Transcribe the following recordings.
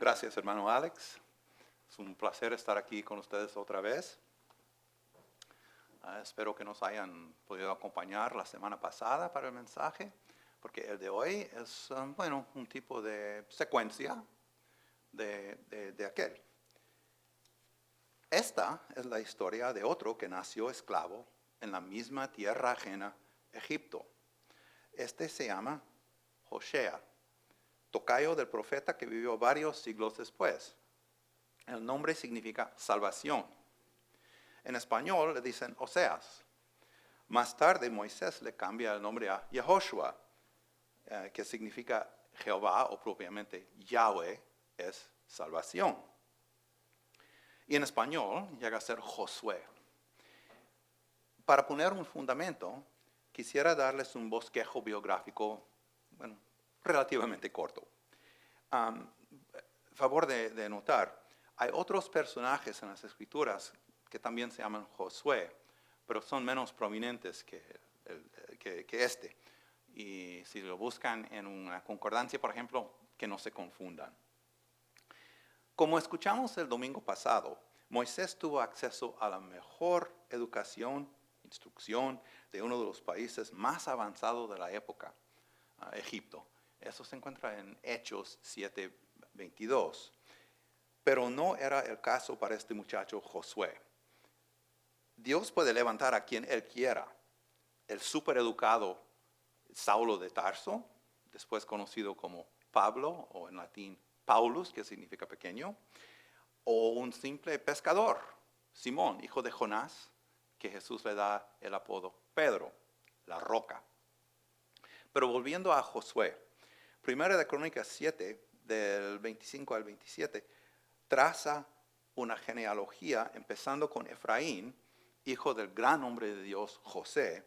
Gracias, hermano Alex. Es un placer estar aquí con ustedes otra vez. Espero que nos hayan podido acompañar la semana pasada para el mensaje, porque el de hoy es, un tipo de secuencia de aquel. Esta es la historia de otro que nació esclavo en la misma tierra ajena, Egipto. Este se llama Hosea, tocayo del profeta que vivió varios siglos después. El nombre significa salvación. En español le dicen Oseas. Más tarde Moisés le cambia el nombre a Yehoshua, que significa Jehová o propiamente Yahweh es salvación. Y en español llega a ser Josué. Para poner un fundamento, quisiera darles un bosquejo biográfico, relativamente corto. Favor de notar, hay otros personajes en las Escrituras que también se llaman Josué, pero son menos prominentes que este. Y si lo buscan en una concordancia, por ejemplo, que no se confundan. Como escuchamos el domingo pasado, Moisés tuvo acceso a la mejor educación, instrucción de uno de los países más avanzados de la época, Egipto. Eso se encuentra en Hechos 7:22. Pero no era el caso para este muchacho Josué. Dios puede levantar a quien Él quiera. El supereducado Saulo de Tarso, después conocido como Pablo, o en latín Paulus, que significa pequeño, o un simple pescador, Simón, hijo de Jonás, que Jesús le da el apodo Pedro, la roca. Pero volviendo a Josué, 1 de Crónicas 7, del 25 al 27, traza una genealogía empezando con Efraín, hijo del gran hombre de Dios José,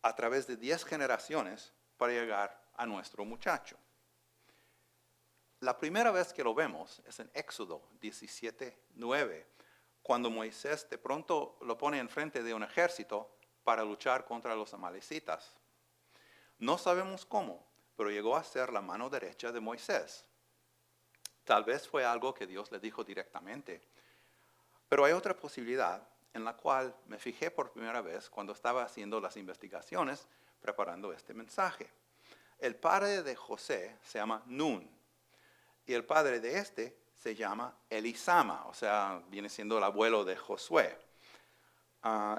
a través de 10 generaciones para llegar a nuestro muchacho. La primera vez que lo vemos es en Éxodo 17:9, cuando Moisés de pronto lo pone enfrente de un ejército para luchar contra los amalecitas. No sabemos cómo, pero llegó a ser la mano derecha de Moisés. Tal vez fue algo que Dios le dijo directamente. Pero hay otra posibilidad en la cual me fijé por primera vez cuando estaba haciendo las investigaciones preparando este mensaje. El padre de José se llama Nun y el padre de este se llama Elisama, o sea, viene siendo el abuelo de Josué.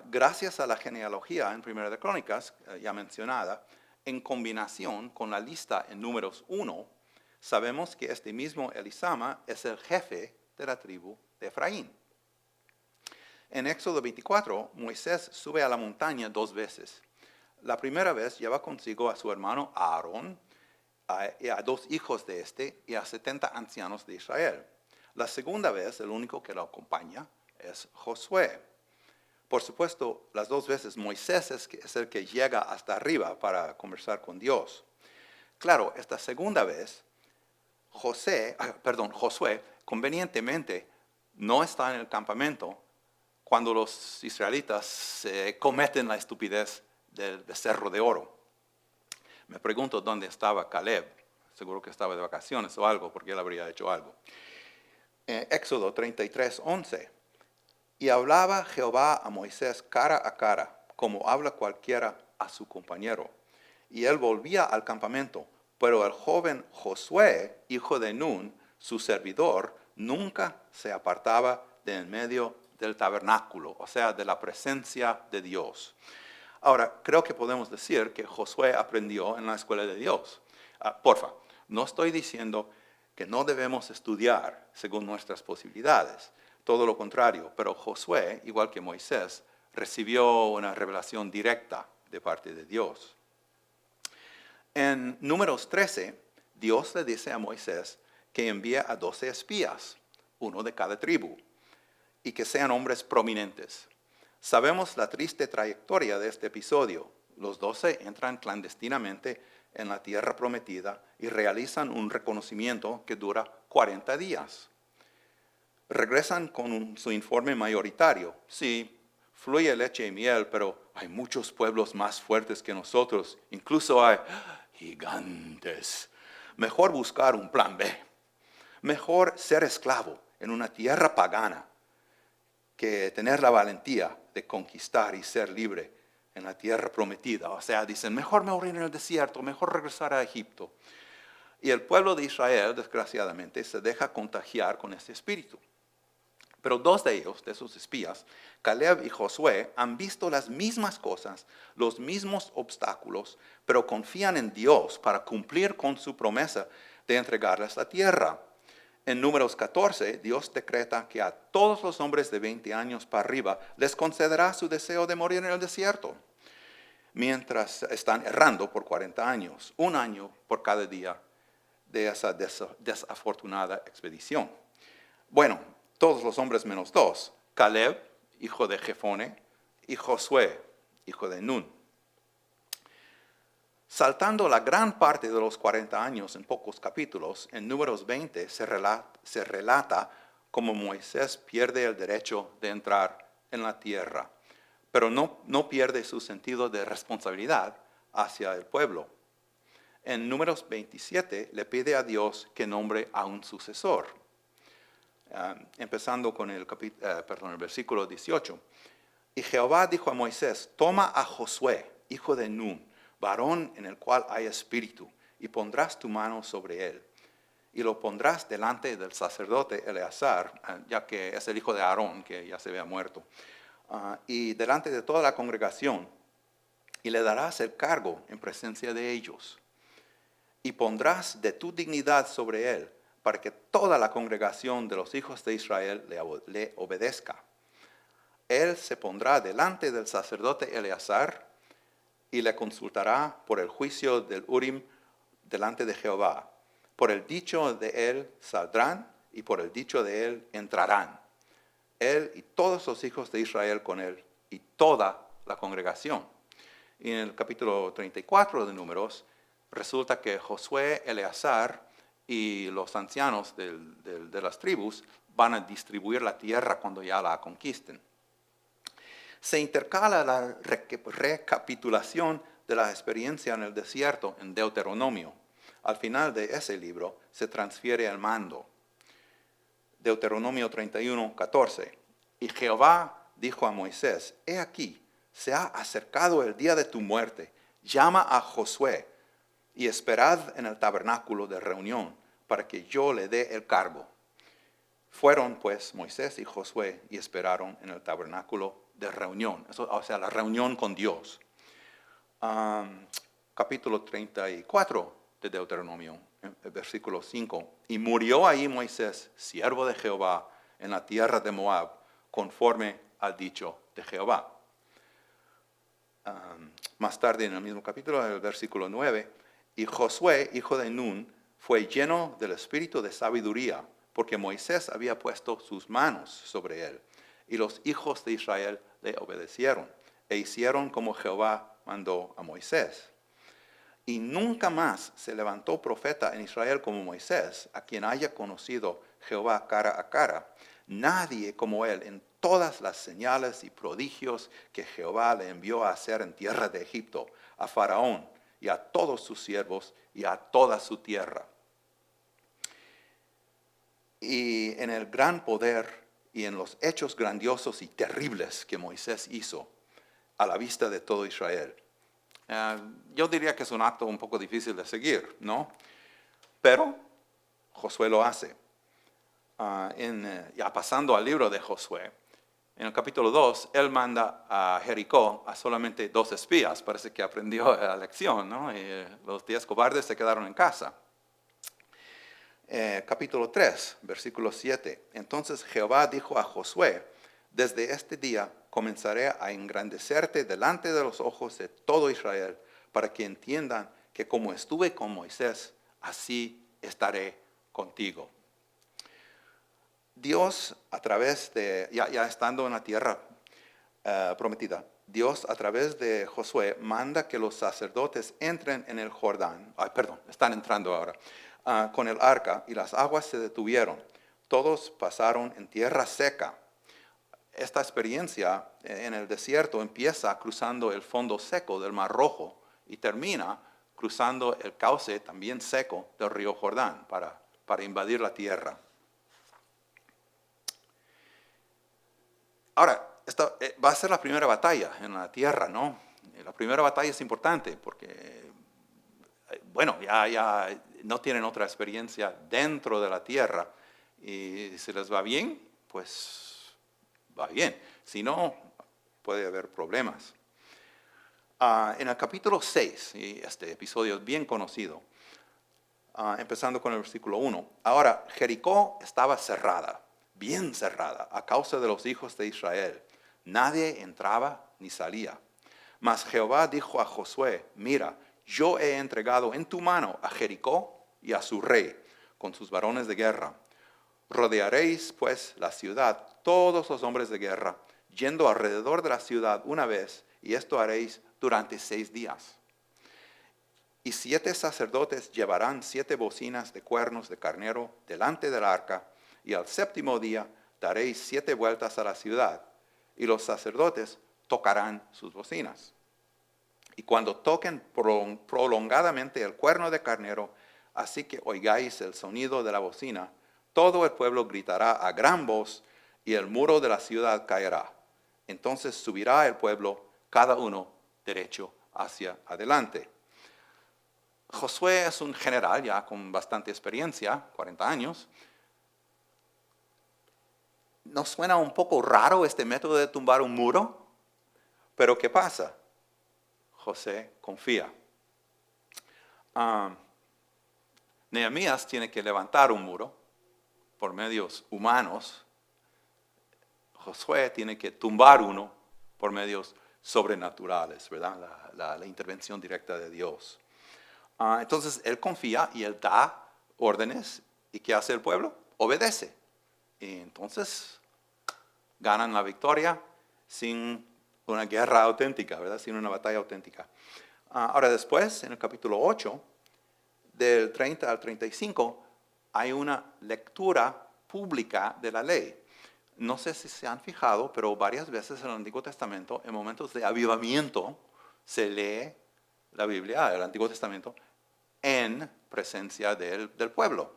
Gracias a la genealogía en 1 de Crónicas, ya mencionada, en combinación con la lista en Números 1, sabemos que este mismo Elisama es el jefe de la tribu de Efraín. En Éxodo 24, Moisés sube a la montaña 2 veces. La primera vez lleva consigo a su hermano Aarón, y a 2 hijos de este y a 70 ancianos de Israel. La segunda vez, el único que lo acompaña es Josué. Por supuesto, las 2 veces Moisés es el que llega hasta arriba para conversar con Dios. Claro, esta segunda vez, Josué, convenientemente, no está en el campamento cuando los israelitas cometen la estupidez del becerro de oro. Me pregunto dónde estaba Caleb. Seguro que estaba de vacaciones o algo, porque él habría hecho algo. Éxodo 33:11. Y hablaba Jehová a Moisés cara a cara, como habla cualquiera a su compañero. Y él volvía al campamento, pero el joven Josué, hijo de Nun, su servidor, nunca se apartaba de en medio del tabernáculo, o sea, de la presencia de Dios. Ahora, creo que podemos decir que Josué aprendió en la escuela de Dios. Porfa, no estoy diciendo que no debemos estudiar según nuestras posibilidades, todo lo contrario, pero Josué, igual que Moisés, recibió una revelación directa de parte de Dios. En Números 13, Dios le dice a Moisés que envíe a 12 espías, uno de cada tribu, y que sean hombres prominentes. Sabemos la triste trayectoria de este episodio. Los 12 entran clandestinamente en la tierra prometida y realizan un reconocimiento que dura 40 días. Regresan con su informe mayoritario. Sí, fluye leche y miel, pero hay muchos pueblos más fuertes que nosotros. Incluso hay gigantes. Mejor buscar un plan B. Mejor ser esclavo en una tierra pagana que tener la valentía de conquistar y ser libre en la tierra prometida. O sea, dicen, mejor morir en el desierto, mejor regresar a Egipto. Y el pueblo de Israel, desgraciadamente, se deja contagiar con este espíritu. Pero dos de ellos, de esos espías, Caleb y Josué, han visto las mismas cosas, los mismos obstáculos, pero confían en Dios para cumplir con su promesa de entregarles la tierra. En Números 14, Dios decreta que a todos los hombres de 20 años para arriba les concederá su deseo de morir en el desierto, mientras están errando por 40 años, un año por cada día de esa desafortunada expedición. Bueno, todos los hombres menos dos, Caleb, hijo de Jefone, y Josué, hijo de Nun. Saltando la gran parte de los 40 años en pocos capítulos, en Números 20 se relata cómo Moisés pierde el derecho de entrar en la tierra, pero no pierde su sentido de responsabilidad hacia el pueblo. En Números 27 le pide a Dios que nombre a un sucesor. Empezando con el versículo 18. Y Jehová dijo a Moisés, toma a Josué, hijo de Nun, varón en el cual hay espíritu, y pondrás tu mano sobre él. Y lo pondrás delante del sacerdote Eleazar, ya que es el hijo de Aarón, que ya se había muerto, y delante de toda la congregación, y le darás el cargo en presencia de ellos. Y pondrás de tu dignidad sobre él, para que toda la congregación de los hijos de Israel le obedezca. Él se pondrá delante del sacerdote Eleazar y le consultará por el juicio del Urim delante de Jehová. Por el dicho de él saldrán y por el dicho de él entrarán. Él y todos los hijos de Israel con él y toda la congregación. Y en el capítulo 34 de Números resulta que Josué, Eleazar y los ancianos de las tribus van a distribuir la tierra cuando ya la conquisten. Se intercala la recapitulación de la experiencia en el desierto en Deuteronomio. Al final de ese libro se transfiere el mando. Deuteronomio 31, 14. Y Jehová dijo a Moisés, he aquí, se ha acercado el día de tu muerte. Llama a Josué y esperad en el tabernáculo de reunión para que yo le dé el cargo. Fueron pues Moisés y Josué y esperaron en el tabernáculo de reunión, o sea, la reunión con Dios. Capítulo 34 de Deuteronomio, versículo 5. Y murió ahí Moisés, siervo de Jehová, en la tierra de Moab, conforme al dicho de Jehová. Más tarde en el mismo capítulo, en el versículo 9, y Josué, hijo de Nun, fue lleno del espíritu de sabiduría, porque Moisés había puesto sus manos sobre él. Y los hijos de Israel le obedecieron e hicieron como Jehová mandó a Moisés. Y nunca más se levantó profeta en Israel como Moisés, a quien haya conocido Jehová cara a cara. Nadie como él en todas las señales y prodigios que Jehová le envió a hacer en tierra de Egipto, a Faraón y a todos sus siervos y a toda su tierra. Y en el gran poder y en los hechos grandiosos y terribles que Moisés hizo a la vista de todo Israel. Yo diría que es un acto un poco difícil de seguir, ¿no? Pero Josué lo hace. Ya pasando al libro de Josué, en el capítulo 2, él manda a Jericó a solamente 2 espías. Parece que aprendió la lección, ¿no? Y los 10 cobardes se quedaron en casa. Capítulo 3, versículo 7. Entonces Jehová dijo a Josué, desde este día comenzaré a engrandecerte delante de los ojos de todo Israel, para que entiendan que como estuve con Moisés, así estaré contigo. Dios, a través de, ya estando en la tierra prometida, Dios a través de Josué manda que los sacerdotes entren en el Jordán. Están entrando ahora. Con el arca, y las aguas se detuvieron. Todos pasaron en tierra seca. Esta experiencia en el desierto empieza cruzando el fondo seco del Mar Rojo y termina cruzando el cauce también seco del río Jordán para para invadir la tierra. Ahora, esta va a ser la primera batalla en la tierra, ¿no? La primera batalla es importante porque, bueno, ya no tienen otra experiencia dentro de la tierra. Y si les va bien, pues va bien. Si no, puede haber problemas. En el capítulo 6, y este episodio es bien conocido, empezando con el versículo 1. Ahora, Jericó estaba cerrada, bien cerrada, a causa de los hijos de Israel. Nadie entraba ni salía. Mas Jehová dijo a Josué, mira, yo he entregado en tu mano a Jericó y a su rey, con sus varones de guerra. Rodearéis pues la ciudad, todos los hombres de guerra, yendo alrededor de la ciudad una vez, y esto haréis durante 6 días. Y 7 sacerdotes llevarán 7 bocinas de cuernos de carnero delante del arca, y al 7º día daréis 7 vueltas a la ciudad, y los sacerdotes tocarán sus bocinas. Y cuando toquen prolongadamente el cuerno de carnero, así que oigáis el sonido de la bocina, todo el pueblo gritará a gran voz, y el muro de la ciudad caerá. Entonces subirá el pueblo, cada uno derecho hacia adelante. Josué es un general ya con bastante experiencia, 40 años. ¿No suena un poco raro este método de tumbar un muro? Pero ¿qué pasa? José confía. Nehemías tiene que levantar un muro por medios humanos. Josué tiene que tumbar uno por medios sobrenaturales, ¿verdad? La intervención directa de Dios. Entonces él confía y él da órdenes. ¿Y qué hace el pueblo? Obedece. Y entonces ganan la victoria sin una guerra auténtica, ¿verdad? Sin una batalla auténtica. Ahora después, en el capítulo 8, del 30 al 35, hay una lectura pública de la ley. No sé si se han fijado, pero varias veces en el Antiguo Testamento, en momentos de avivamiento, se lee la Biblia, el Antiguo Testamento, en presencia del pueblo.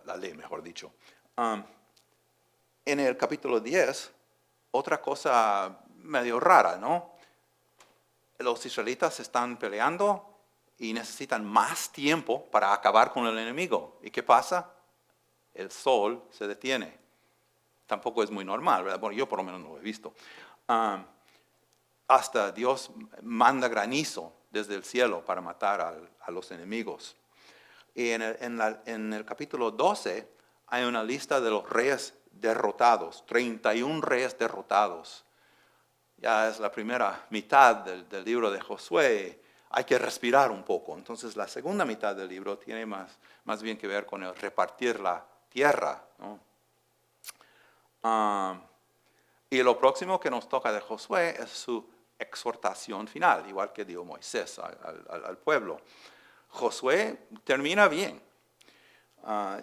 La ley, mejor dicho. En el capítulo 10, otra cosa medio rara, ¿no? Los israelitas están peleando y necesitan más tiempo para acabar con el enemigo. ¿Y qué pasa? El sol se detiene. Tampoco es muy normal, ¿verdad? Bueno, yo por lo menos no lo he visto. Hasta Dios manda granizo desde el cielo para matar a los enemigos. Y en el capítulo 12 hay una lista de los reyes derrotados, 31 reyes derrotados. Ya es la primera mitad del libro de Josué. Hay que respirar un poco. Entonces la segunda mitad del libro tiene más bien que ver con el repartir la tierra, ¿no? Y lo próximo que nos toca de Josué es su exhortación final, igual que dio Moisés al pueblo. Josué termina bien.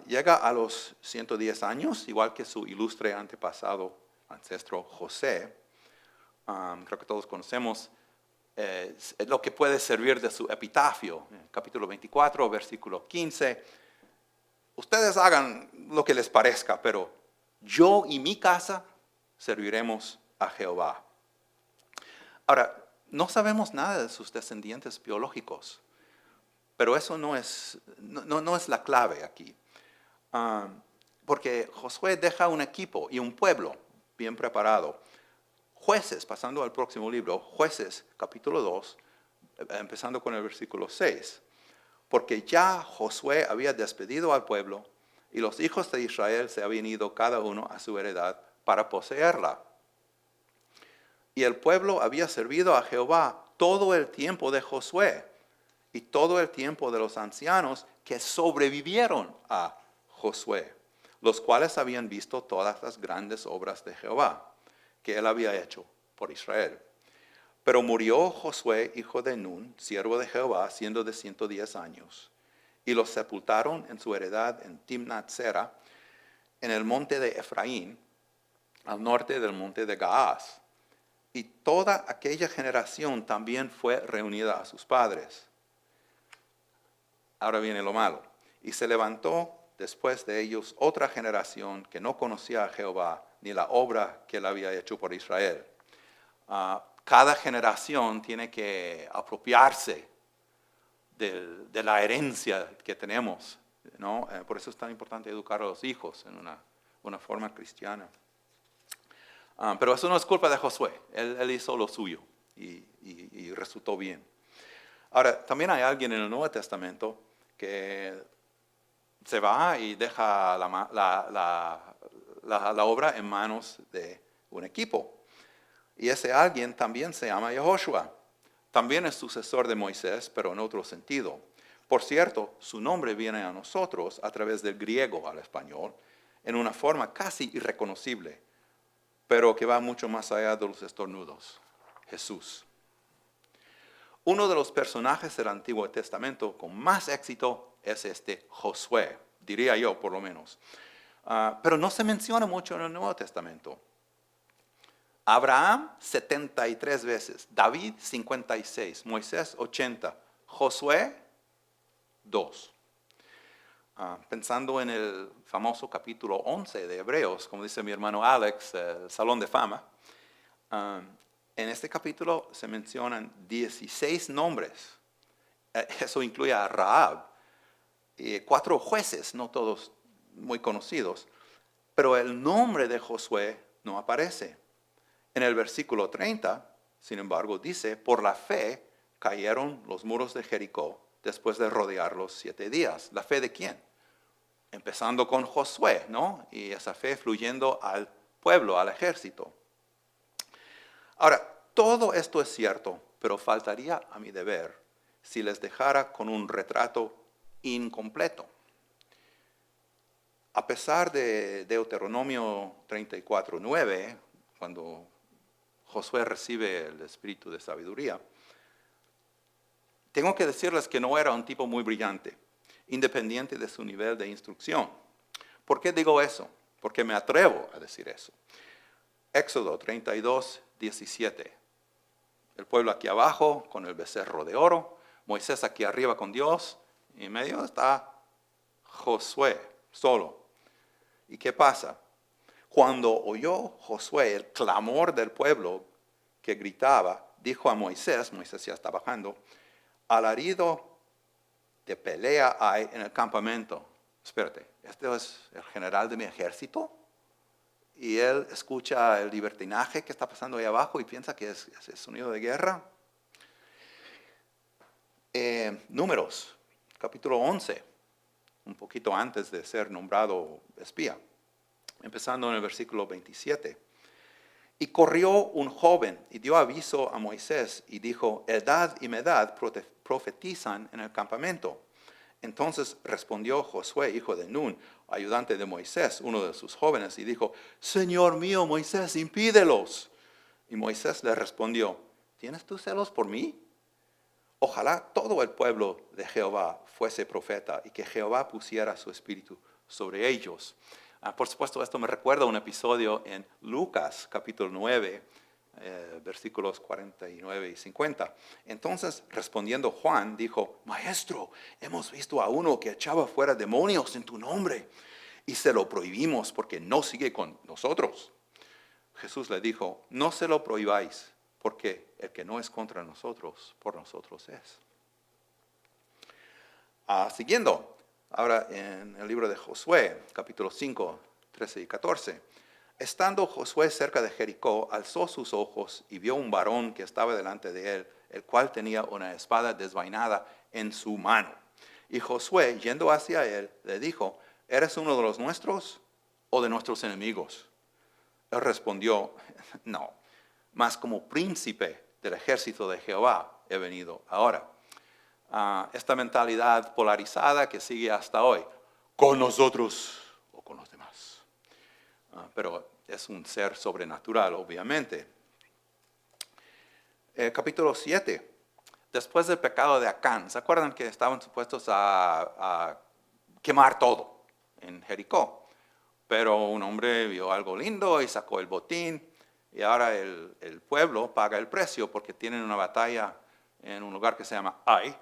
Llega a los 110 años, igual que su ilustre ancestro José. Creo que todos conocemos lo que puede servir de su epitafio. Capítulo 24, versículo 15. Ustedes hagan lo que les parezca, pero yo y mi casa serviremos a Jehová. Ahora, no sabemos nada de sus descendientes biológicos, pero eso no es la clave aquí. Porque Josué deja un equipo y un pueblo bien preparado. Jueces, pasando al próximo libro, Jueces, capítulo 2, empezando con el versículo 6. Porque ya Josué había despedido al pueblo y los hijos de Israel se habían ido cada uno a su heredad para poseerla. Y el pueblo había servido a Jehová todo el tiempo de Josué y todo el tiempo de los ancianos que sobrevivieron a Josué, los cuales habían visto todas las grandes obras de Jehová que él había hecho por Israel. Pero murió Josué, hijo de Nun, siervo de Jehová, siendo de 110 años, y lo sepultaron en su heredad en Timnat-Sera, en el monte de Efraín, al norte del monte de Gaás. Y toda aquella generación también fue reunida a sus padres. Ahora viene lo malo. Y se levantó después de ellos otra generación que no conocía a Jehová ni la obra que él había hecho por Israel. Cada generación tiene que apropiarse de la herencia que tenemos, ¿no? Por eso es tan importante educar a los hijos en una forma cristiana. Pero eso no es culpa de Josué. Él hizo lo suyo y resultó bien. Ahora, también hay alguien en el Nuevo Testamento que se va y deja la obra en manos de un equipo. Y ese alguien también se llama Yehoshua. También es sucesor de Moisés, pero en otro sentido. Por cierto, su nombre viene a nosotros a través del griego al español, en una forma casi irreconocible, pero que va mucho más allá de los estornudos. Jesús. Uno de los personajes del Antiguo Testamento con más éxito es Josué, diría yo por lo menos. Pero no se menciona mucho en el Nuevo Testamento. Abraham 73 veces, David 56, Moisés 80, Josué 2. Pensando en el famoso capítulo 11 de Hebreos, como dice mi hermano Alex, el Salón de Fama, en este capítulo se mencionan 16 nombres. Eso incluye a Rahab, y 4 jueces, no todos muy conocidos, pero el nombre de Josué no aparece. En el versículo 30, sin embargo, dice, por la fe cayeron los muros de Jericó después de rodearlos 7 días. ¿La fe de quién? Empezando con Josué, ¿no? Y esa fe fluyendo al pueblo, al ejército. Ahora, todo esto es cierto, pero faltaría a mi deber si les dejara con un retrato incompleto. A pesar de Deuteronomio 34:9, cuando Josué recibe el espíritu de sabiduría, tengo que decirles que no era un tipo muy brillante, independiente de su nivel de instrucción. ¿Por qué digo eso? Porque me atrevo a decir eso. Éxodo 32:17. El pueblo aquí abajo con el becerro de oro, Moisés aquí arriba con Dios, y en medio está Josué solo. ¿Y qué pasa? Cuando oyó Josué el clamor del pueblo que gritaba, dijo a Moisés ya está bajando, alarido de pelea hay en el campamento. Espérate, ¿este es el general de mi ejército? Y él escucha el libertinaje que está pasando ahí abajo y piensa que es el sonido de guerra. Números, capítulo 11, un poquito antes de ser nombrado espía, empezando en el versículo 27. Y corrió un joven y dio aviso a Moisés y dijo, Eldad y Medad profetizan en el campamento. Entonces respondió Josué, hijo de Nun, ayudante de Moisés, uno de sus jóvenes, y dijo, Señor mío, Moisés, impídelos. Y Moisés le respondió, ¿tienes tú celos por mí? Ojalá todo el pueblo de Jehová fuese profeta y que Jehová pusiera su espíritu sobre ellos. Por supuesto, esto me recuerda a un episodio en Lucas, capítulo 9, versículos 49 y 50. Entonces, respondiendo Juan, dijo, Maestro, hemos visto a uno que echaba fuera demonios en tu nombre y se lo prohibimos porque no sigue con nosotros. Jesús le dijo, no se lo prohibáis, porque el que no es contra nosotros, por nosotros es. Siguiendo. Ahora en el libro de Josué, capítulo 5, 13 y 14. Estando Josué cerca de Jericó, alzó sus ojos y vio un varón que estaba delante de él, el cual tenía una espada desvainada en su mano. Y Josué, yendo hacia él, le dijo, ¿eres uno de los nuestros o de nuestros enemigos? Él respondió, no, mas como príncipe del ejército de Jehová he venido ahora. Esta mentalidad polarizada que sigue hasta hoy, con nosotros o con los demás. Pero es un ser sobrenatural, obviamente. Capítulo 7. Después del pecado de Acán, ¿se acuerdan que estaban supuestos a quemar todo en Jericó? Pero un hombre vio algo lindo y sacó el botín, y ahora el pueblo paga el precio porque tienen una batalla en un lugar que se llama Ai,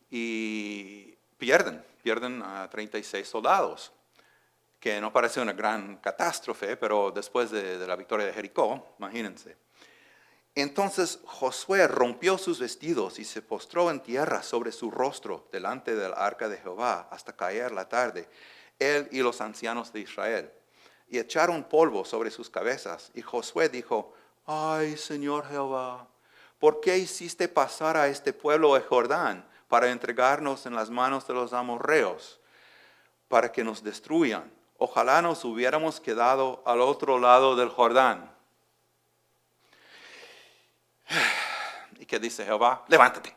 y pierden a 36 soldados, que no parece una gran catástrofe, pero después de la victoria de Jericó, imagínense. Entonces Josué rompió sus vestidos y se postró en tierra sobre su rostro delante del arca de Jehová hasta caer la tarde, él y los ancianos de Israel. Y echaron polvo sobre sus cabezas. Y Josué dijo, ay, Señor Jehová, ¿por qué hiciste pasar a este pueblo el Jordán para entregarnos en las manos de los amorreos, para que nos destruyan? Ojalá nos hubiéramos quedado al otro lado del Jordán. ¿Y qué dice Jehová? Levántate.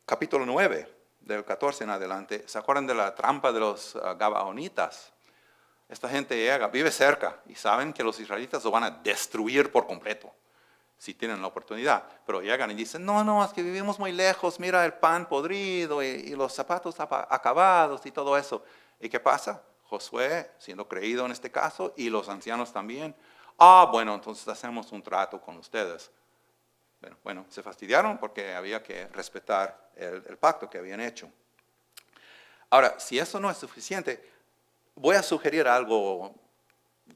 Capítulo 9, del 14 en adelante. ¿Se acuerdan de la trampa de los gabaonitas? Esta gente llega, vive cerca y saben que los israelitas lo van a destruir por completo si tienen la oportunidad. Pero llegan y dicen, no, es que vivimos muy lejos, mira el pan podrido y los zapatos acabados y todo eso. ¿Y qué pasa? Josué, siendo creído en este caso, y los ancianos también, bueno, entonces hacemos un trato con ustedes. Bueno, se fastidiaron porque había que respetar el pacto que habían hecho. Ahora, si eso no es suficiente, voy a sugerir algo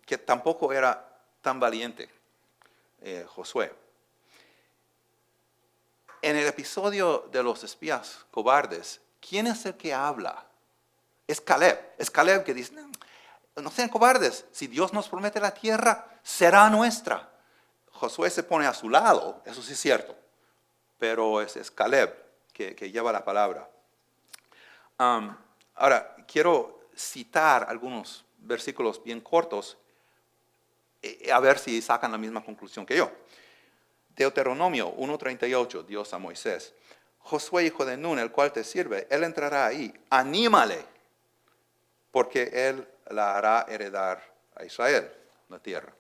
que tampoco era tan valiente, Josué. En el episodio de los espías cobardes, ¿quién es el que habla? Es Caleb. Es Caleb que dice, no sean cobardes, si Dios nos promete la tierra, será nuestra. Josué se pone a su lado, eso sí es cierto, pero es Caleb que lleva la palabra. Ahora, quiero citar algunos versículos bien cortos, a ver si sacan la misma conclusión que yo. Deuteronomio 1:38, Dios a Moisés. Josué, hijo de Nun, el cual te sirve, él entrará ahí, anímale, porque él la hará heredar a Israel, la tierra.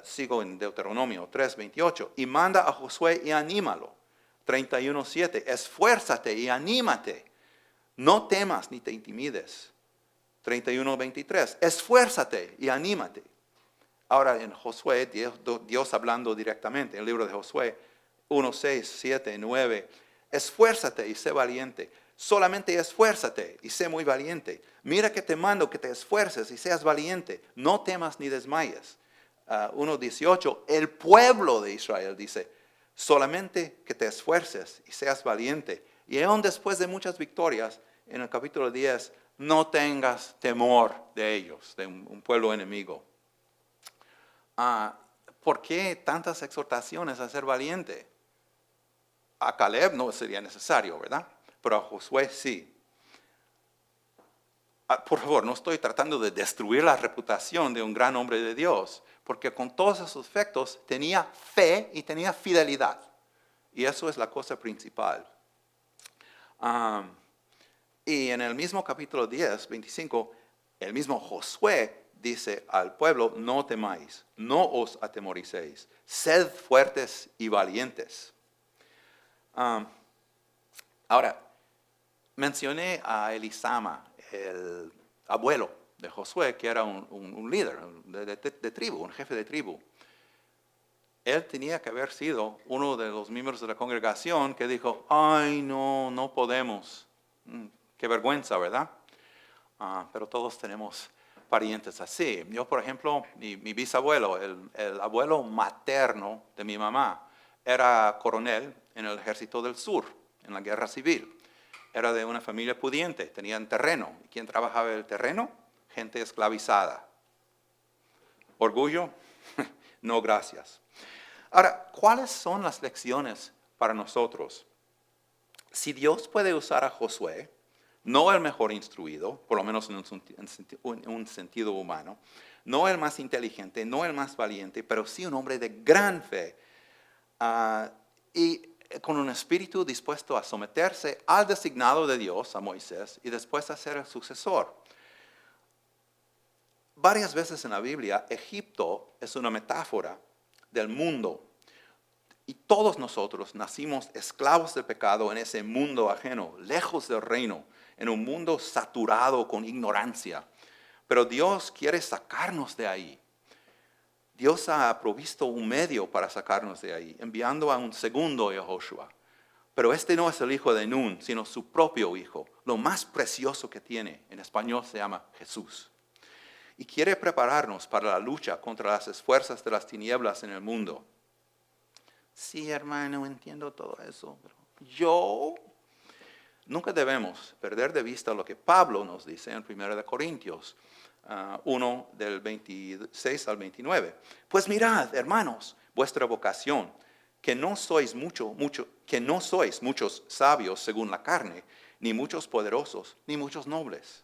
Sigo en Deuteronomio 3:28, y manda a Josué y anímalo. 31:7, esfuérzate y anímate, no temas ni te intimides. 31:23, esfuérzate y anímate. Ahora en Josué, Dios hablando directamente, en el libro de Josué 1:6, 7, 9, esfuérzate y sé valiente. Solamente esfuérzate y sé muy valiente. Mira que te mando que te esfuerces y seas valiente. No temas ni desmayes. 1:18, el pueblo de Israel dice, solamente que te esfuerces y seas valiente. Y aún después de muchas victorias, en el capítulo 10, no tengas temor de ellos, de un pueblo enemigo. ¿Por qué tantas exhortaciones a ser valiente? A Caleb no sería necesario, ¿verdad? Pero a Josué sí. Por favor, no estoy tratando de destruir la reputación de un gran hombre de Dios, porque con todos esos efectos tenía fe y tenía fidelidad. Y eso es la cosa principal. Y en el mismo capítulo 10, 25, el mismo Josué dice al pueblo, no temáis, no os atemoricéis, sed fuertes y valientes. Ahora, mencioné a Elisama, el abuelo de Josué, que era un líder de tribu, un jefe de tribu. Él tenía que haber sido uno de los miembros de la congregación que dijo, ay, no podemos. Qué vergüenza, ¿verdad? Pero todos tenemos parientes así. Yo, por ejemplo, mi bisabuelo, el abuelo materno de mi mamá, era coronel en el Ejército del Sur, en la Guerra Civil. Era de una familia pudiente, tenían terreno. ¿Y quién trabajaba el terreno? Gente esclavizada. ¿Orgullo? No, gracias. Ahora, ¿cuáles son las lecciones para nosotros? Si Dios puede usar a Josué, no el mejor instruido, por lo menos en un sentido humano, no el más inteligente, no el más valiente, pero sí un hombre de gran fe y con un espíritu dispuesto a someterse al designado de Dios, a Moisés, y después a ser el sucesor. Varias veces en la Biblia, Egipto es una metáfora del mundo. Y todos nosotros nacimos esclavos del pecado en ese mundo ajeno, lejos del reino, en un mundo saturado con ignorancia. Pero Dios quiere sacarnos de ahí. Dios ha provisto un medio para sacarnos de ahí, enviando a un segundo Yahushua. Pero este no es el hijo de Nun, sino su propio hijo, lo más precioso que tiene. En español se llama Jesús. Y quiere prepararnos para la lucha contra las fuerzas de las tinieblas en el mundo. Sí, hermano, entiendo todo eso. Pero nunca debemos perder de vista lo que Pablo nos dice en 1 Corintios 1, del 26 al 29. Pues mirad, hermanos, vuestra vocación, que no sois muchos sabios según la carne, ni muchos poderosos, ni muchos nobles,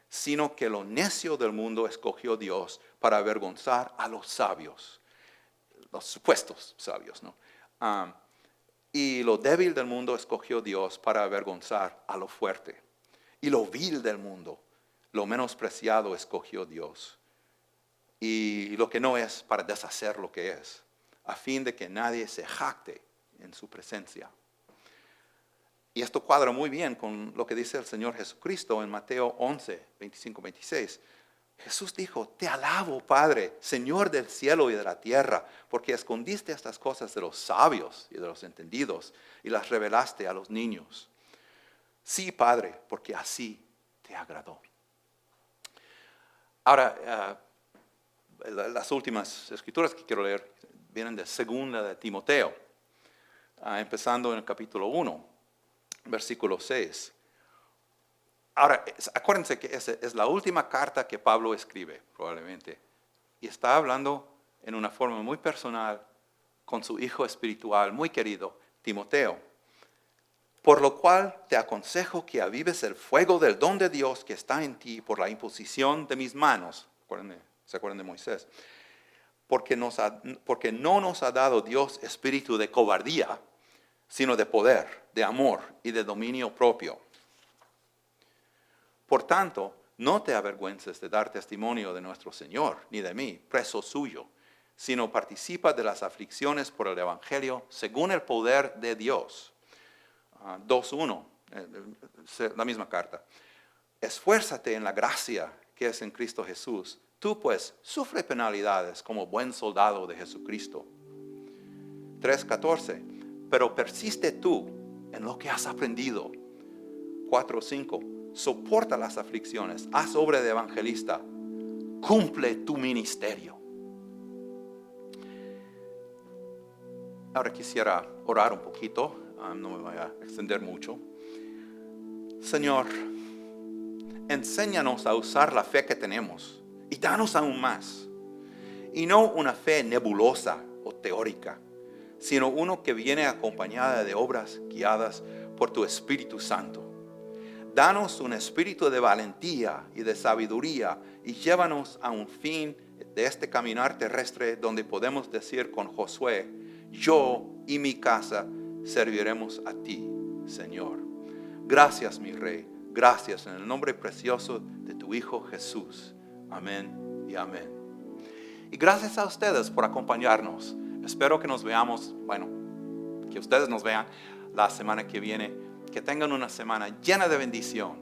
sino que lo necio del mundo escogió Dios para avergonzar a los sabios, los supuestos sabios, ¿no? Y lo débil del mundo escogió Dios para avergonzar a lo fuerte. Y lo vil del mundo, lo menospreciado escogió Dios. Y lo que no es para deshacer lo que es, a fin de que nadie se jacte en su presencia. Y esto cuadra muy bien con lo que dice el Señor Jesucristo en Mateo 11, 25, 26. Jesús dijo, te alabo, Padre, Señor del cielo y de la tierra, porque escondiste estas cosas de los sabios y de los entendidos y las revelaste a los niños. Sí, Padre, porque así te agradó. Ahora, las últimas escrituras que quiero leer vienen de 2 de Timoteo, empezando en el capítulo 1, versículo 6. Ahora, acuérdense que es la última carta que Pablo escribe, probablemente. Y está hablando en una forma muy personal con su hijo espiritual, muy querido, Timoteo. Por lo cual te aconsejo que avives el fuego del don de Dios que está en ti por la imposición de mis manos. ¿Se acuerdan de Moisés? Porque no nos ha dado Dios espíritu de cobardía, sino de poder, de amor y de dominio propio. Por tanto, no te avergüences de dar testimonio de nuestro Señor, ni de mí, preso suyo, sino participa de las aflicciones por el Evangelio según el poder de Dios. 2:1, la misma carta. Esfuérzate en la gracia que es en Cristo Jesús. Tú pues sufre penalidades como buen soldado de Jesucristo. 3:14. Pero persiste tú en lo que has aprendido. 4:5. Soporta las aflicciones, haz obra de evangelista, cumple tu ministerio. Ahora quisiera orar un poquito, no me voy a extender mucho. Señor, enséñanos a usar la fe que tenemos y danos aún más. Y no una fe nebulosa o teórica, sino uno que viene acompañada de obras guiadas por tu Espíritu Santo. Danos un espíritu de valentía y de sabiduría y llévanos a un fin de este caminar terrestre donde podemos decir con Josué, yo y mi casa serviremos a ti, Señor. Gracias, mi Rey. Gracias en el nombre precioso de tu Hijo Jesús. Amén y amén. Y gracias a ustedes por acompañarnos. Espero que nos veamos, que ustedes nos vean la semana que viene. Que tengan una semana llena de bendición.